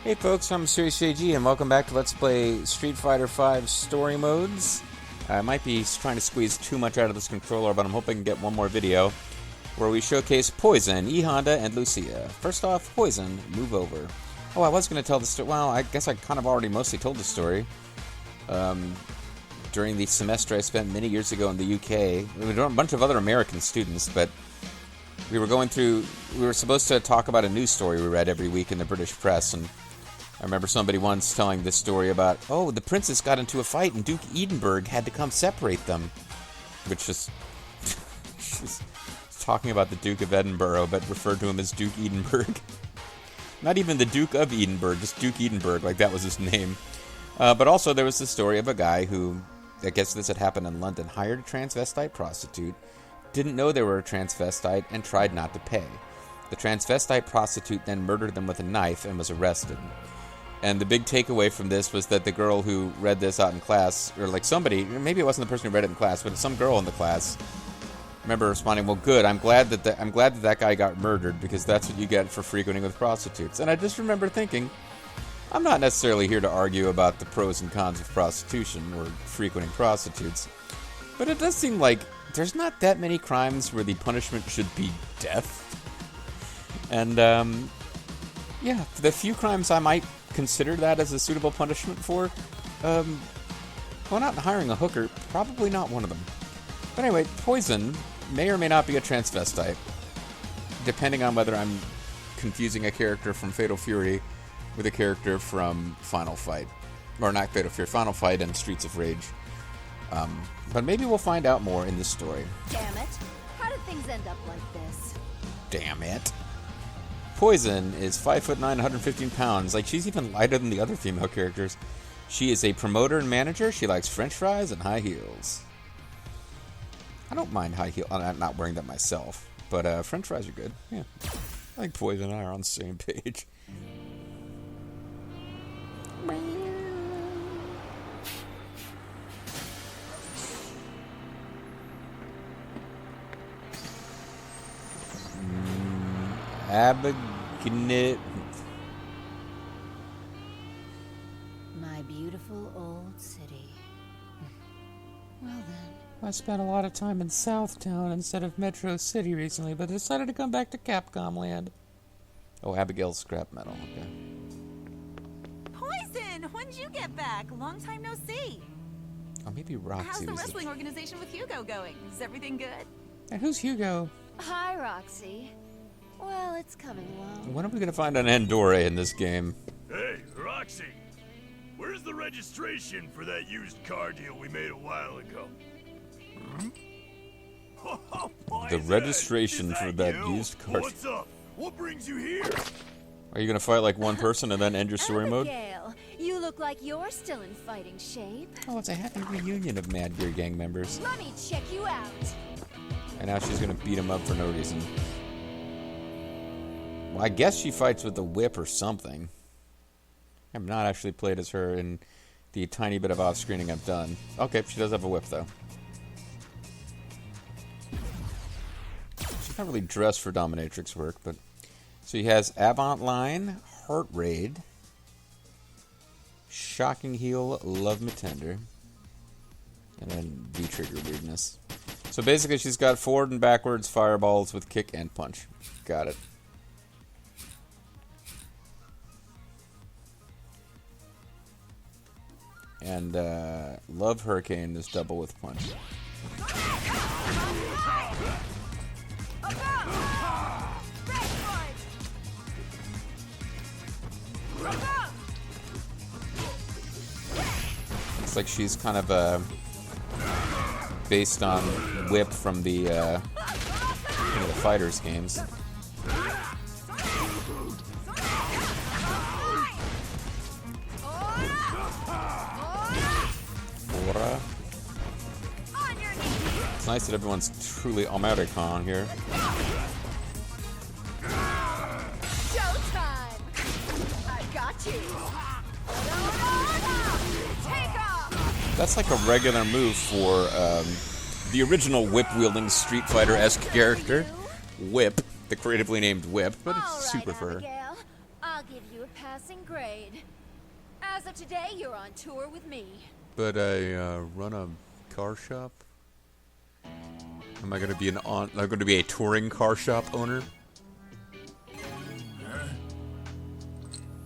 Hey folks, I'm MysteriousJG and welcome back to Let's Play Street Fighter V Story Modes. I might be trying to squeeze too much out of this controller, but I'm hoping to get one more video where we showcase Poison, E Honda, and Lucia. First off, Poison, move over. Oh, I was going to tell the story. Well, I guess I kind of already mostly told the story. During the semester I spent many years ago in the UK, we were a bunch of other American students, but we were supposed to talk about a news story we read every week in the British press, and I remember somebody once telling this story about, oh, the princess got into a fight and Duke Edinburgh had to come separate them. Which is, she's talking about the Duke of Edinburgh, but referred to him as Duke Edinburgh. Not even the Duke of Edinburgh, just Duke Edinburgh, like that was his name. But also there was the story of a guy who, I guess this had happened in London, hired a transvestite prostitute, didn't know they were a transvestite, and tried not to pay. The transvestite prostitute then murdered them with a knife and was arrested. And the big takeaway from this was that the girl who read this out in class, or like somebody, maybe it wasn't the person who read it in class, but some girl in the class, remember responding, well, good, I'm glad that that guy got murdered, because that's what you get for frequenting with prostitutes. And I just remember thinking, I'm not necessarily here to argue about the pros and cons of prostitution or frequenting prostitutes, but it does seem like there's not that many crimes where the punishment should be death. And, yeah, the few crimes I might consider that as a suitable punishment for, well, not hiring a hooker, probably not one of them. But anyway, Poison may or may not be a transvestite, depending on whether I'm confusing a character from Fatal Fury with a character from Final Fight. Or not Fatal Fury, Final Fight and Streets of Rage. But maybe we'll find out more in this story. Damn it. How did things end up like this? Damn it. Poison is 5'9", 115 pounds. Like, she's even lighter than the other female characters. She is a promoter and manager. She likes french fries and high heels. I don't mind high heels. I'm not wearing them myself. But french fries are good. Yeah. I think Poison and I are on the same page. Abignit. My beautiful old city. Well then. I spent a lot of time in Southtown instead of Metro City recently, but decided to come back to Capcom Land. Oh, Abigail's scrap metal. Okay. Poison! When did you get back? Long time no see. Oh, maybe Roxy How's the was wrestling organization with Hugo going? Is everything good? And who's Hugo? Hi, Roxy. Well, it's coming along. When are we going to find an Andorra in this game? Hey, Roxy, where's the registration for that used car deal we made a while ago? The registration for that used car. What's up? What brings you here? Are you going to fight like one person and then end your story mode? Abigail, you look like you're still in fighting shape. Oh, it's a happy reunion of Mad Gear Gang members. Let me check you out. And now she's going to beat him up for no reason. Well, I guess she fights with a whip or something. I have not actually played as her in the tiny bit of off-screening I've done. Okay, she does have a whip, though. She's not really dressed for dominatrix work, but... So he has Avant Line, Heart Raid, Shocking Heel, Love Me Tender, and then V-Trigger weirdness. So basically she's got forward and backwards fireballs with kick and punch. Got it. And Love Hurricane is double with punch. Looks like she's kind of based on Whip from the the Fighters games. It's nice that everyone's truly American here. Showtime! I got you. Take off! That's like a regular move for the original whip-wielding Street Fighter-esque character, Whip, the creatively named Whip, but it's super for her. Abigail. I'll I'll give you a passing grade. As of today, you're on tour with me. But I run a car shop. Am I going to be I'm going to be a touring car shop owner? Huh?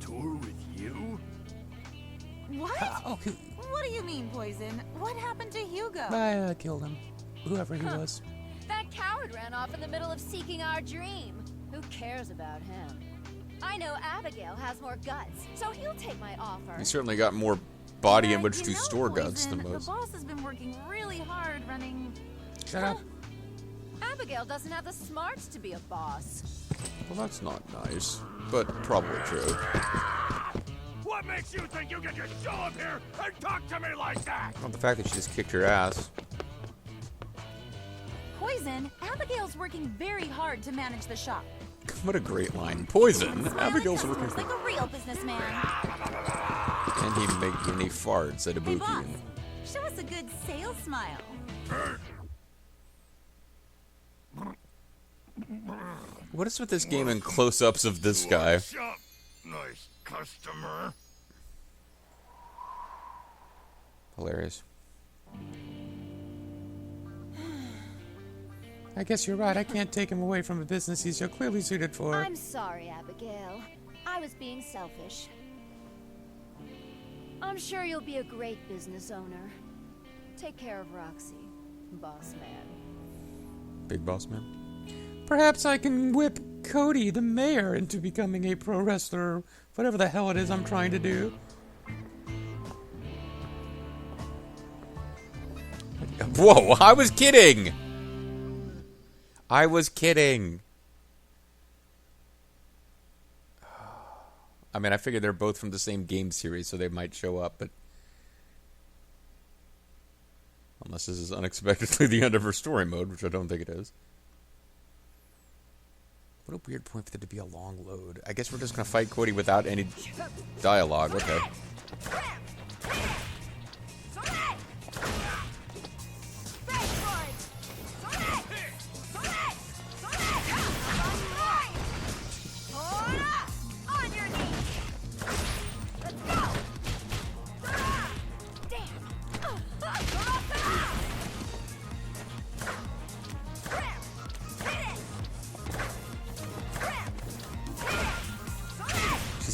Tour with you? What? Oh, What do you mean, Poison? What happened to Hugo? I killed him. Whoever he was. That coward ran off in the middle of seeking our dream. Who cares about him? I know Abigail has more guts, so he'll take my offer. He certainly got more body in which You to know, store guts Poison, than most. The boss has been working really hard running... Shut up. Abigail doesn't have the smarts to be a boss. Well, that's not nice, but probably true. What makes you think you can just show up here and talk to me like that? Well, the fact that she just kicked your ass. Poison, Abigail's working very hard to manage the shop. What a great line. Poison. Smiling Abigail's working customers like a real businessman. And he farts at Hey, Ibuki. boss, show us a good sales smile. What is with this game and close-ups of this guy? What's up, nice customer? Hilarious. I guess you're right. I can't take him away from a business he's so clearly suited for. I'm sorry, Abigail. I was being selfish. I'm sure you'll be a great business owner. Take care of Roxy, boss man. Big boss man. Perhaps I can whip Cody, the mayor, into becoming a pro wrestler. Whatever the hell it is I'm trying to do. Whoa, I was kidding! I was kidding. I mean, I figured they're both from the same game series, so they might show up, but... Unless this is unexpectedly the end of her story mode, which I don't think it is. What a weird point for there to be a long load. I guess we're just gonna fight Cody without any dialogue. Okay.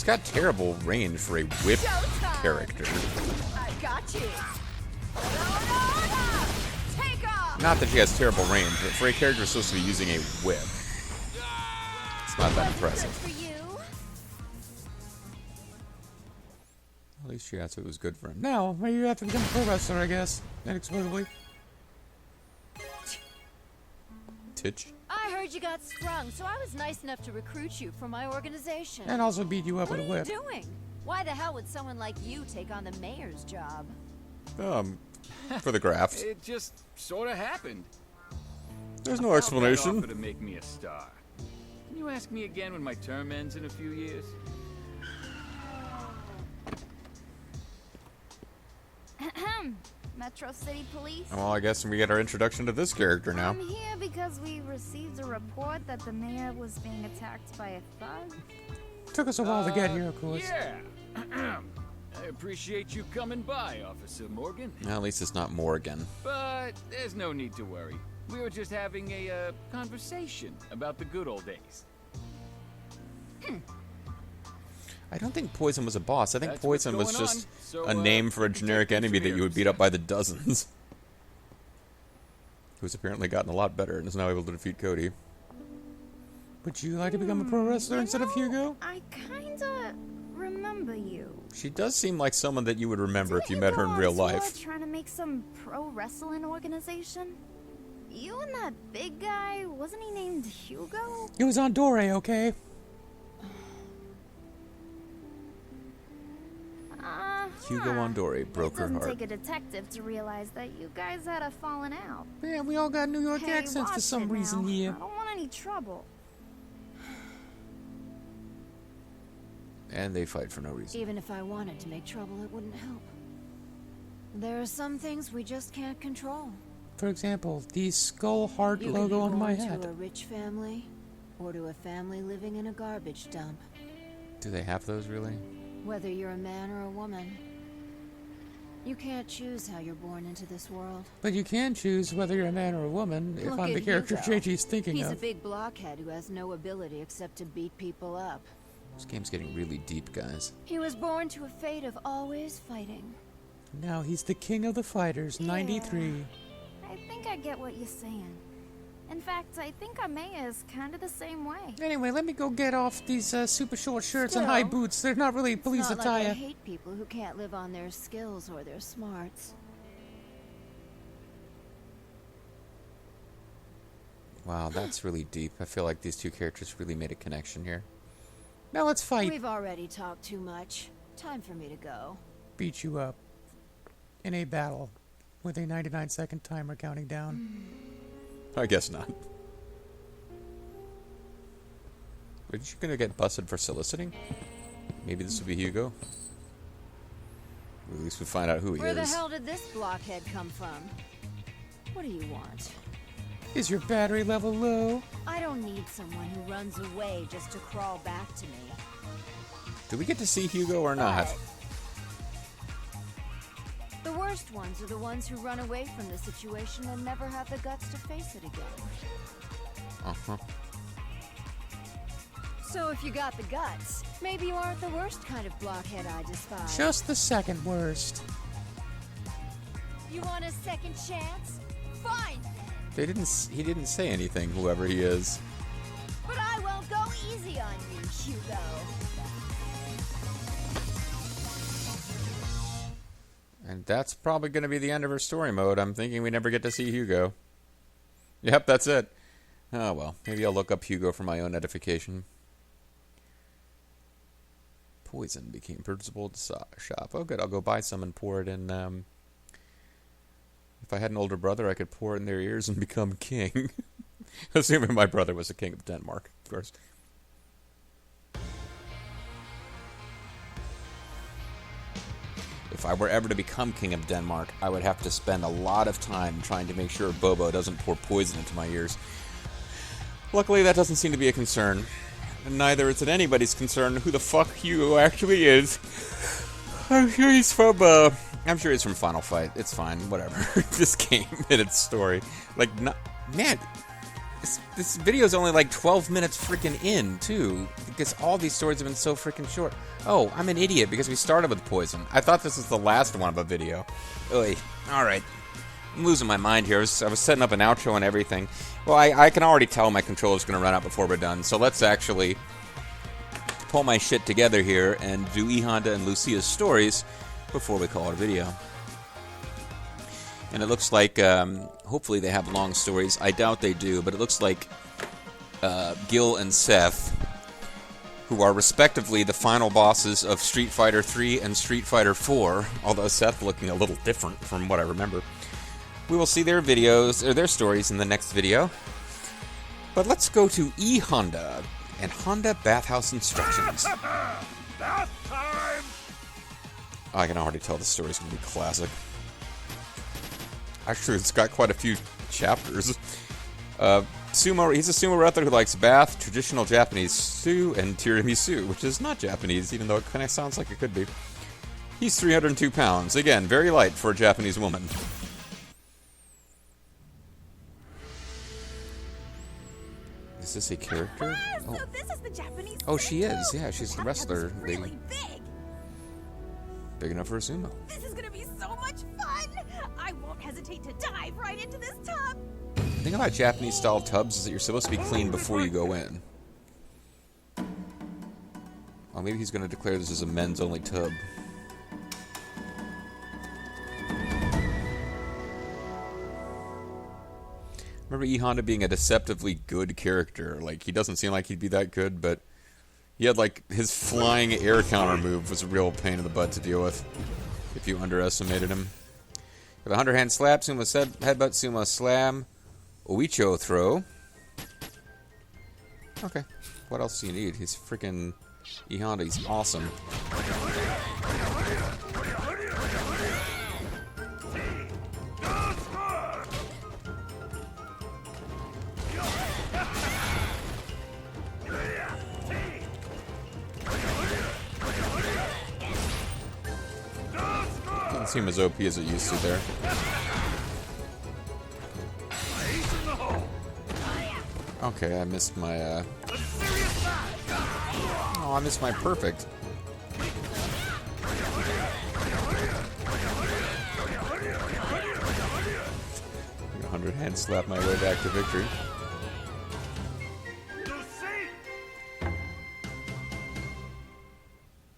She's got terrible range for a whip character. I got you. Take off. Not that she has terrible range, but for a character supposed to be using a whip, it's not that impressive. For you. At least she asked if it was good for him. Now, maybe you have to become a pro wrestler, I guess. Inexplicably. Titch. I heard you got sprung, so I was nice enough to recruit you for my organization. And also beat you up What with are a you whip. doing? Why the hell would someone like you take on the mayor's job? For the graft. It just sort of happened. There's no How'd that explanation. offer to make me a star? Can you ask me again when my term ends in a few years? Metro City Police. Well, I guess we get our introduction to this character now. I'm here because we received a report that the mayor was being attacked by a thug. Took us a while to get here, of course. Yeah. I appreciate you coming by, Officer Morgan. Well, at least it's not Morgan. But there's no need to worry. We were just having a conversation about the good old days. I don't think Poison was a boss. I think That's what's Poison was going just on. So, a name for a take generic things enemy from that here, you would beat up Mr. by the dozens. Who's apparently gotten a lot better and is now able to defeat Cody. Would you like to become a pro wrestler instead of Hugo? I kinda remember you. She does seem like someone that you would remember if you Didn't met her go in on real tour life. Trying to make some pro wrestling organization. You and that big guy, wasn't he named Hugo? He was on Dore, okay? Hugo on Dore broke her It doesn't heart. take a detective to realize that you guys had a falling out. Man, we all got New York Hey, accents for watch some it reason now. here. I don't want any trouble. And they fight for no reason. Even if I wanted to make trouble, it wouldn't help. There are some things we just can't control. For example, the skull heart You logo could be on my born hat. to a rich family, or to a family living in a garbage dump. Do they have those, really? Whether you're a man or a woman, you can't choose how you're born into this world. But you can choose whether you're a man or a woman, if Look I'm at the character Hugo. JG's thinking He's of. a big blockhead who has no ability except to beat people up. This game's getting really deep, guys. He was born to a fate of always fighting. Now he's the king of the fighters, 93. I think I get what you're saying. In fact, I think Amaya is kind of the same way. Anyway, let me go get off these super short shirts and Still, high boots. They're not really police It's not like I attire. hate people who can't live on their skills or their smarts. Wow, that's really deep. I feel like these two characters really made a connection here. Now let's fight. We've already talked too much. Time for me to go. Beat you up. In a battle. With a 99-second timer counting down. I guess not. Aren't you gonna get busted for soliciting? Maybe this will be Hugo? Or at least we find out who he Where is. the hell did this blockhead come from? What do you want? Is your battery level low? I don't need someone who runs away just to crawl back to me. Do we get to see Hugo or not? The worst ones are the ones who run away from the situation and never have the guts to face it again. Uh-huh. So if you got the guts, maybe you aren't the worst kind of blockhead I despise. Just the second worst. You want a second chance? Fine! He didn't say anything, whoever he is. But I won't go easy on you, Hugo. And that's probably going to be the end of her story mode. I'm thinking we never get to see Hugo. Yep, that's it. Oh, well. Maybe I'll look up Hugo for my own edification. Poison became principal at the shop. Oh, good. I'll go buy some and pour it in. If I had an older brother, I could pour it in their ears and become king. Assuming my brother was the king of Denmark, of course. If I were ever to become king of Denmark, I would have to spend a lot of time trying to make sure Bobo doesn't pour poison into my ears. Luckily, that doesn't seem to be a concern. And neither is it anybody's concern who the fuck Hugo actually is. I'm sure he's from, Final Fight. It's fine, whatever. This game and its story. Like, man, this video is only like 12 minutes freaking in, too. Because all these stories have been so freaking short. Oh, I'm an idiot because we started with poison. I thought this was the last one of a video. Oy. Alright. I'm losing my mind here. I was setting up an outro and everything. Well, I can already tell my controller's going to run out before we're done. So let's actually pull my shit together here and do E Honda and Lucia's stories before we call it a video. And it looks like, hopefully they have long stories. I doubt they do, but it looks like Gil and Seth, who are respectively the final bosses of Street Fighter 3 and Street Fighter 4, although Seth looking a little different from what I remember. We will see their videos, or their stories in the next video. But let's go to E Honda and Honda Bathhouse Instructions. Bath time! I can already tell the story's going to be classic. Actually, it's got quite a few chapters. He's a sumo wrestler who likes bath, traditional Japanese stew, and tiramisu, which is not Japanese, even though it kind of sounds like it could be. He's 302 pounds. Again, very light for a Japanese woman. Is this a character? So this is the Japanese. Oh, she is. Yeah, she's the wrestler It's lady. really big. Big enough for a sumo. This is gonna be so much fun. I won't hesitate to dive right into this tub. The thing about Japanese-style tubs is that you're supposed to be clean before you go in. Oh, maybe he's going to declare this as a men's-only tub. Remember E Honda being a deceptively good character. Like, he doesn't seem like he'd be that good, but he had, like, his flying air counter move was a real pain in the butt to deal with if you underestimated him. With a underhand slap, sumo headbutt, sumo slam, oicho throw. Okay, what else do you need? He's freaking E Honda. He's awesome. seem as OP as it used to there. Okay, I missed my, Oh, I missed my perfect. 100 hand slap my way back to victory.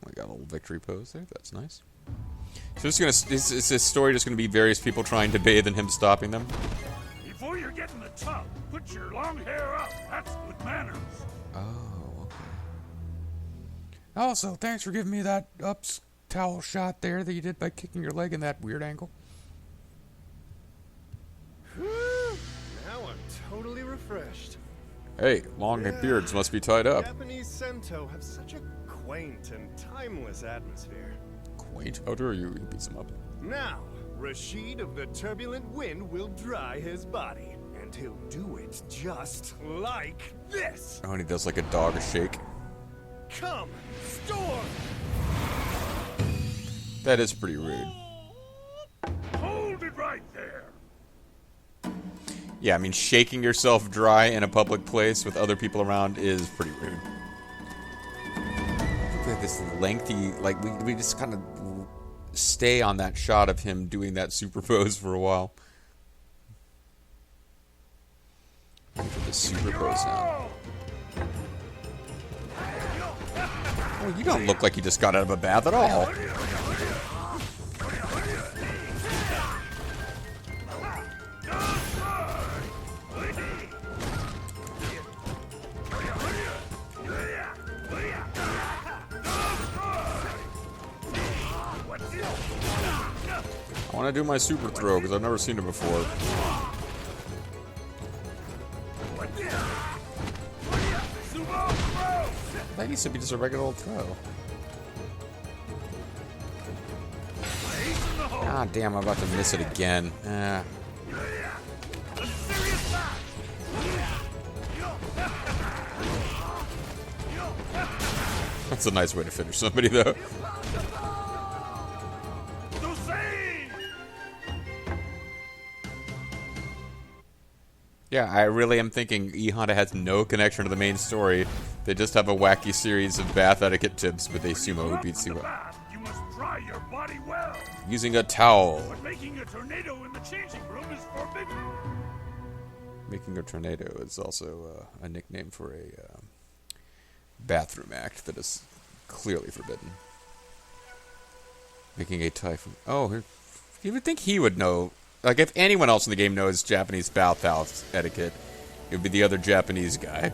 I got a little victory pose there. That's nice. So is this story just gonna be various people trying to bathe and him stopping them? Before you get in the tub, put your long hair up. That's good manners. Oh, okay. Also, thanks for giving me that towel shot there that you did by kicking your leg in that weird angle. Now I'm totally refreshed. Hey, long beards must be tied up. Japanese Sento have such a quaint and timeless atmosphere. Quaint? How dare you? He beats him up. Now, Rashid of the Turbulent Wind will dry his body, and he'll do it just like this. Oh, and he does like a dog shake. Come, storm! That is pretty rude. Hold it right there. Yeah, I mean, shaking yourself dry in a public place with other people around is pretty rude. Look at this lengthy, like, we just kind of stay on that shot of him doing that super pose for a while. Ready for the super pose now. Oh, you don't look like you just got out of a bath at all. I want to do my super throw because I've never seen it before. That used to be just a regular old throw. Ah, damn, I'm about to miss it again. That's a nice way to finish somebody, though. Yeah, I really am thinking E Honda has no connection to the main story. They just have a wacky series of bath etiquette tips with a sumo who beats you up. You must dry your body well. Using a towel. But making a tornado in the changing room is forbidden. Making a tornado is also a nickname for a bathroom act that is clearly forbidden. Making a typhoon. Oh, you would think he would know. Like, if anyone else in the game knows Japanese bathhouse etiquette, it would be the other Japanese guy.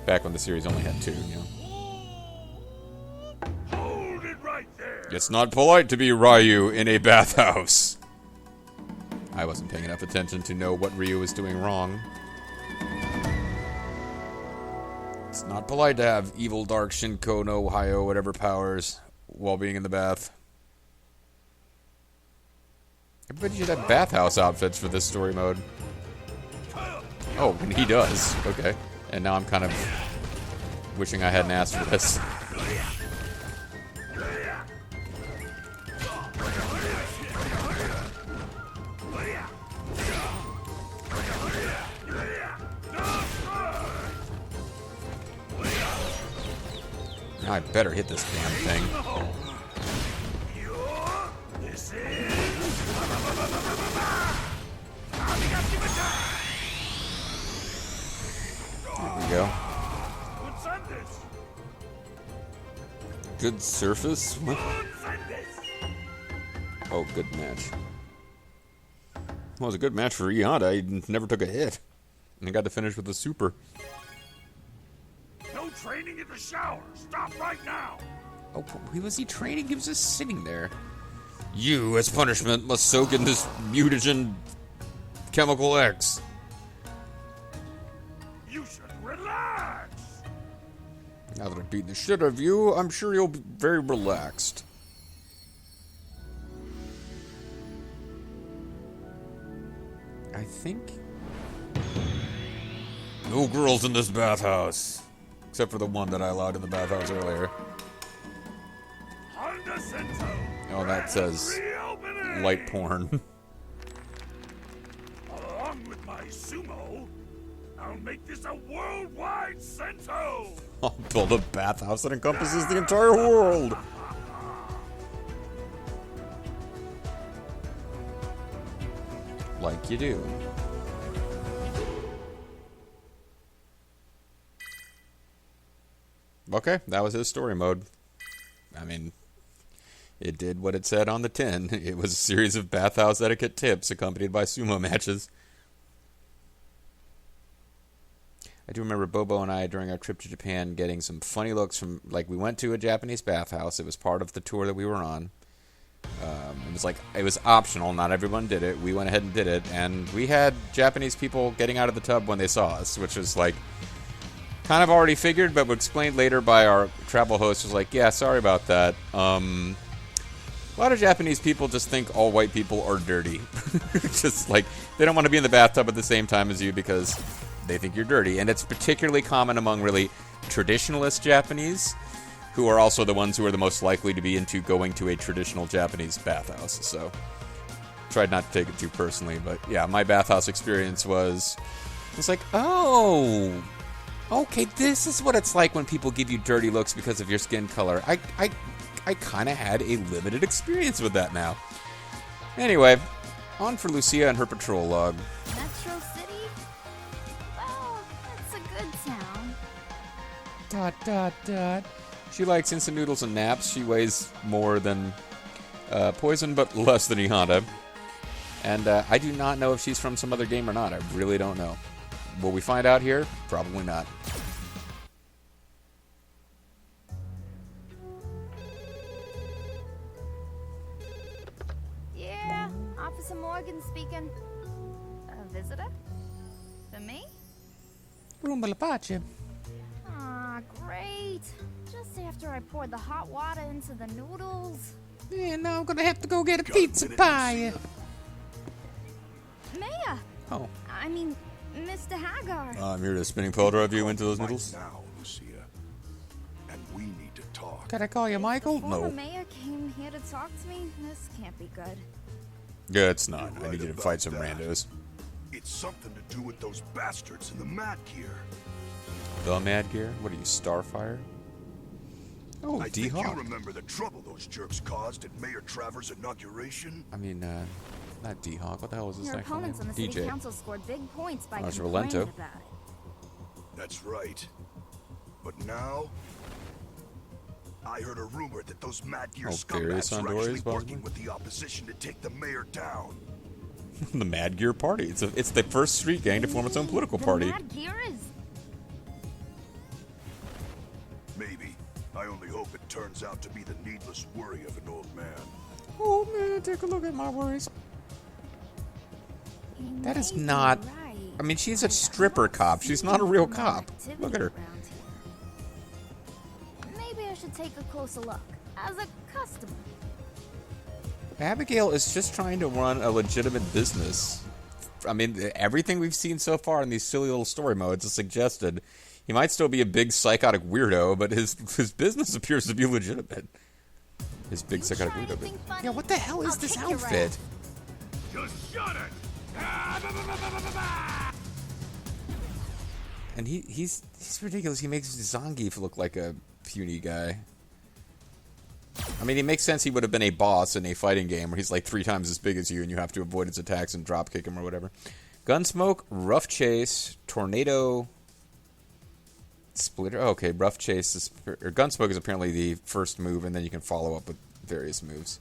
Back when the series only had two, you know. Hold it right there. It's not polite to be Ryu in a bathhouse. I wasn't paying enough attention to know what Ryu was doing wrong. It's not polite to have evil, dark Shinko no Ohio, whatever powers, while being in the bath. Everybody should have bathhouse outfits for this story mode. Oh, and he does. Okay. And now I'm kind of wishing I hadn't asked for this. Now I better hit this damn thing. There we go. Good surface? What? Oh, good match. Well, it was a good match for E Honda. He never took a hit. And he got to finish with a super. No training in the shower. Stop right now. Oh, was he training? He was just sitting there. You, as punishment, must soak in this mutagen chemical X. You should relax. Now that I've beaten the shit out of you, I'm sure you'll be very relaxed. I think... No girls in this bathhouse. Except for the one that I allowed in the bathhouse earlier. Honda Sento. Oh, that says light porn. Along with my sumo, I'll make this a worldwide cento. I'll build a bathhouse that encompasses the entire world. Like you do. Okay, that was his story mode. I mean, it did what it said on the tin. It was a series of bathhouse etiquette tips accompanied by sumo matches. I do remember Bobo and I, during our trip to Japan, getting some funny looks from, like, we went to a Japanese bathhouse. It was part of the tour that we were on. It was optional. Not everyone did it. We went ahead and did it, and we had Japanese people getting out of the tub when they saw us, which was, like, kind of already figured, but explained later by our travel host. Was like, yeah, sorry about that. A lot of Japanese people just think all white people are dirty. Just, like, they don't want to be in the bathtub at the same time as you because they think you're dirty. And it's particularly common among really traditionalist Japanese, who are also the ones who are the most likely to be into going to a traditional Japanese bathhouse. So, tried not to take it too personally, but yeah, my bathhouse experience was like, oh, okay, this is what it's like when people give you dirty looks because of your skin color. I kind of had a limited experience with that now. Anyway, on for Lucia and her patrol log. Metro City? Well, it's a good town. Dot, dot, dot. She likes instant noodles and naps. She weighs more than Poison, but less than Ihanda. And I do not know if she's from some other game or not. I really don't know. Will we find out here? Probably not. Yeah, Officer Morgan speaking. A visitor? For me? Rumbalapache. Ah, great. Just after I poured the hot water into the noodles. Yeah, now I'm gonna have to go get a pizza pie. Maya! Oh. I mean, Mr. Hagar. I'm here to spinning powder of you into those Right noodles. now, Lucia. And we need to talk. Can I call you Michael? The former No. mayor came here to talk to me. This can't be good. Yeah, it's not. You're I need right you to fight some about that. randos. It's something to do with those bastards in the Mad Gear. The Mad Gear? What are you, Starfire? Oh, I think you D-Hawk. remember the trouble those jerks caused at Mayor Travers' inauguration. I mean, not D-Hawk. What the hell was his Your actual name? opponents on the city DJ. council scored big points by Oh, it's complaining Rolento. about it. That's right. But now, I heard a rumor that those Mad Gear Oh, scumbags various are Honduras, actually possibly? working with the opposition to take the mayor down. The Mad Gear Party. It's the first street gang to form its own political The party. Mad Gear is... Maybe. I only hope it turns out to be the needless worry of an old man. Oh man, take a look at my worries. You That is may be not- right. I mean, she's a I stripper don't cop. She's see not a real no cop. activity Look at her. around here. Maybe I should take a closer look. As a customer. Abigail is just trying to run a legitimate business. I mean, everything we've seen so far in these silly little story modes has suggested he might still be a big psychotic weirdo, but his business appears to be legitimate. His big You psychotic trying weirdo. to bit. think funny? Yeah, what the hell is I'll this kick your outfit? Just shut it! And he's ridiculous. He makes Zangief look like a puny guy. I mean, it makes sense he would have been a boss in a fighting game where he's like 3 times as big as you and you have to avoid his attacks and drop kick him or whatever. Gunsmoke, Rough Chase, Tornado, Splitter. Oh, okay, Rough Chase is, or Gunsmoke is apparently the first move, and then you can follow up with various moves.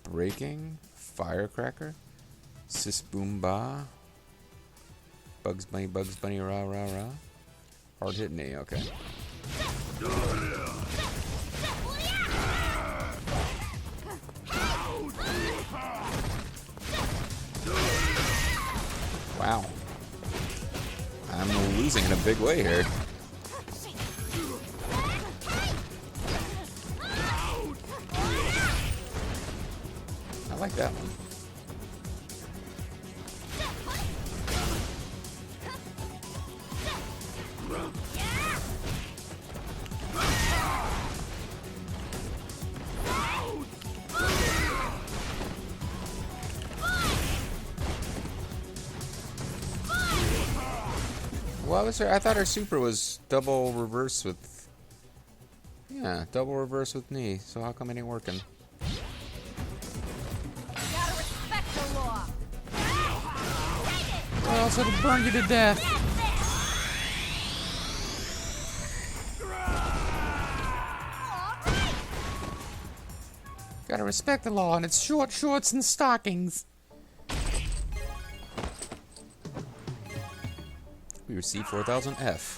Breaking, Firecracker, Sis Boom Ba, Bugs Bunny, rah rah rah. Hard hit knee, okay. Wow. I'm losing in a big way here. I like that one. Why was her? I thought her super was double reverse with. Yeah, double reverse with knee. So how come it ain't working? Gotta respect the law. Or else it'll burn you to death. Gotta respect the law, and it's short shorts and stockings. We received 4,000 F.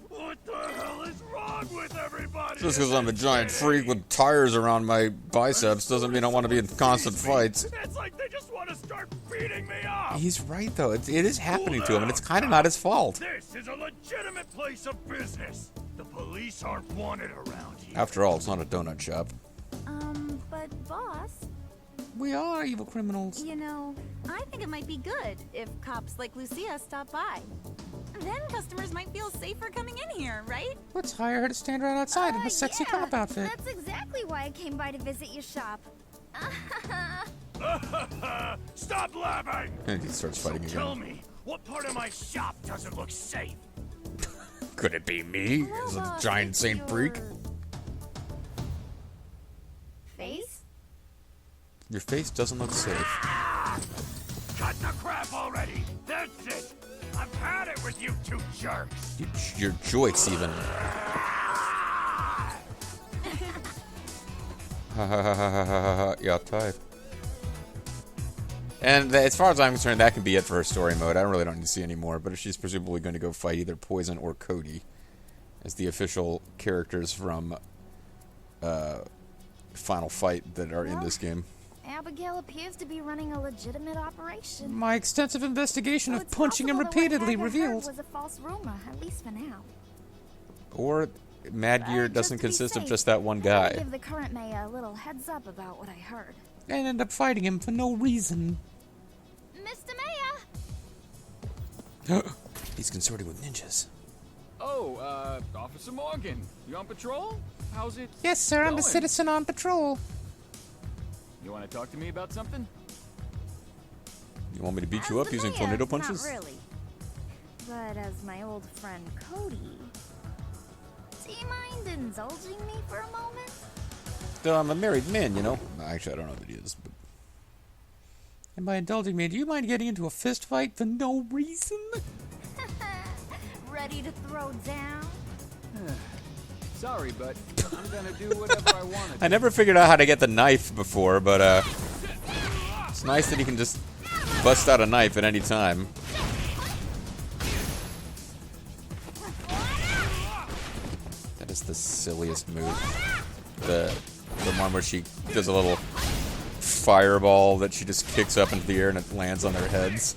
What the hell is wrong with everybody? Just because I'm a giant freak with tires around my biceps doesn't mean I want to be in constant fights. It's like they just want to start beating me up. He's right, though. It is happening to him, and it's kind of not his fault. This is a legitimate place of business. The police aren't wanted around here. After all, it's not a donut shop. But boss, We are evil criminals. You know, I think it might be good if cops like Lucia stop by. Then customers might feel safer coming in here, right? Let's hire her to stand right outside in a sexy yeah, cop outfit. That's exactly why I came by to visit your shop. Stop laughing! And he starts fighting Tell again. me, what part of my shop doesn't look safe? Could it be me? As a giant Saint freak? Face? Your face doesn't look safe. Cut the crap already! That's it! I've had it with you two jerks! Your joints even. Yeah, type. And as far as I'm concerned, that can be it for her story mode. I really don't need to see any more. But if she's presumably going to go fight either Poison or Cody as the official characters from Final Fight that are in this game. Abigail appears to be running a legitimate operation. My extensive investigation So of it's punching him possible that what repeatedly Haga heard reveals. was a false rumor, at least for now. Or Mad Gear Just doesn't to be consist of safe, just that one I'll guy. give the current mayor a little heads up about what I heard. And end up fighting him for no reason. Mr. Mayor! He's consorting with ninjas. Oh, Officer Morgan, you on patrol? How's it Yes, sir, I'm a going? citizen on patrol. You want to talk to me about something? You want me to beat As you up the using mayor, tornado punches? Not really. But as my old friend Cody, do you mind indulging me for a moment? Though I'm a married man, you know. Actually, I don't know that he is. But... And by indulging me, do you mind getting into a fist fight for no reason? Ready to throw down? Sorry, but I'm gonna do whatever I want to do. I never figured out how to get the knife before, but it's nice that he can just bust out a knife at any time. That is the silliest move. The one where she does a little fireball that she just kicks up into the air and it lands on their heads.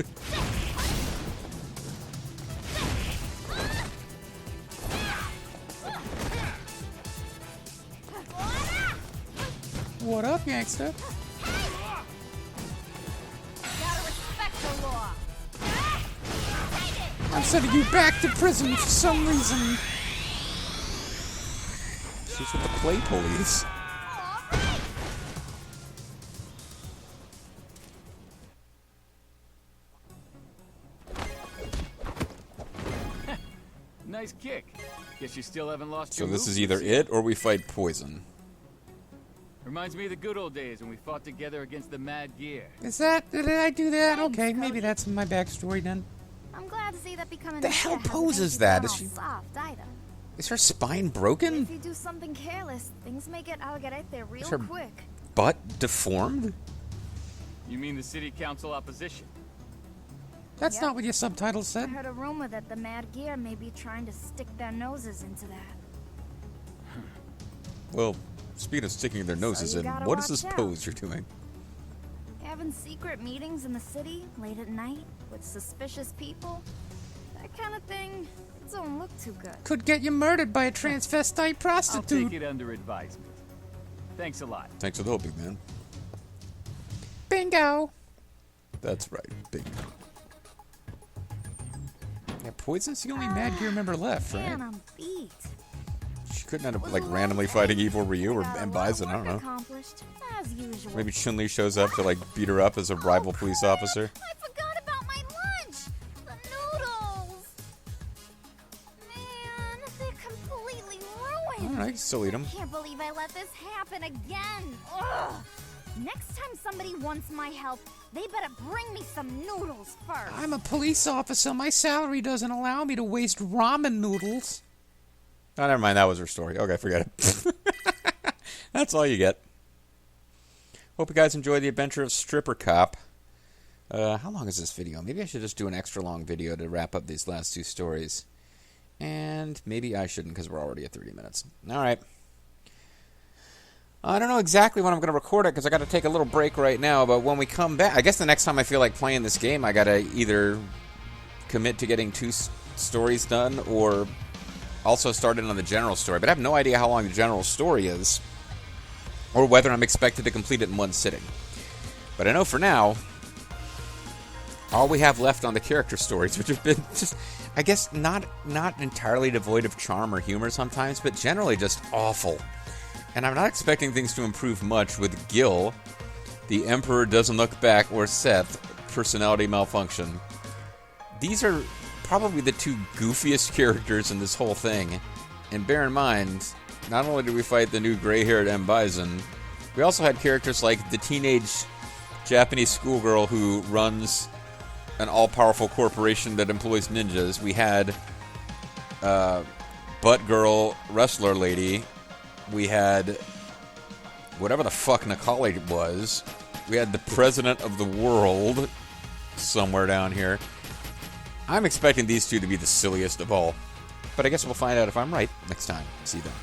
What up, gangster? Gotta respect the law. I'm sending you back to prison for some reason. She's with the play police. Nice kick. Guess you still haven't lost So your this move, is either Lucia? it or we fight Poison. Reminds me of the good old days when we fought together against the Mad Gear. Is that? Did I do that? Thanks, Okay, maybe Cody. that's my backstory then. I'm glad to see that becoming The a hell mayor hasn't pose made is you that? feel Is all she- soft either. Is her spine If broken? you do something careless, things may get there real her- quick. Butt deformed? You mean the city council opposition? That's Yep. not what your subtitle I said. heard a rumor that the Mad Gear may be trying to stick their noses into that. Well, speaking of sticking their noses you in, gotta what is watch this out. pose you're doing? Having secret meetings in the city late at night with suspicious people, that kind of thing, it don't look too good. Could get you murdered by a transvestite I'll prostitute. take it under advisement. Thanks a lot. Thanks for the help, big man. Bingo! That's right, bingo. Yeah, Poison's the only Mad Gear member left, right? Man, I'm beat. She couldn't end up like randomly fighting evil Ryu or Got a and lot of Bison, I don't work know. accomplished, as usual. Maybe Chun-Li shows up to like beat her up as a rival police officer. I forgot about my lunch! The noodles! Alright, I can still eat them. Can't believe I let this happen again. Ugh. Next time somebody wants my help, they better bring me some noodles first. I'm a police officer. My salary doesn't allow me to waste ramen noodles. Oh, never mind. That was her story. Okay, forget it. That's all you get. Hope you guys enjoy the adventure of Stripper Cop. How long is this video? Maybe I should just do an extra long video to wrap up these last two stories. And maybe I shouldn't because we're already at 30 minutes. All right. I don't know exactly when I'm going to record it because I got to take a little break right now. But when we come back, I guess the next time I feel like playing this game, I got to either commit to getting 2 stories done or also start in on the general story. But I have no idea how long the general story is or whether I'm expected to complete it in one sitting. But I know for now, all we have left on the character stories, which have been just, I guess, not entirely devoid of charm or humor sometimes, but generally just awful. And I'm not expecting things to improve much with Gil, the Emperor Doesn't Look Back, or Seth, Personality Malfunction. These are probably the 2 goofiest characters in this whole thing. And bear in mind, not only did we fight the new gray-haired M. Bison, we also had characters like the teenage Japanese schoolgirl who runs an all-powerful corporation that employs ninjas. We had Butt Girl Wrestler Lady. We had whatever the fuck Nikali was. We had the President of the World somewhere down here. I'm expecting these 2 to be the silliest of all. But I guess we'll find out if I'm right next time. See you then.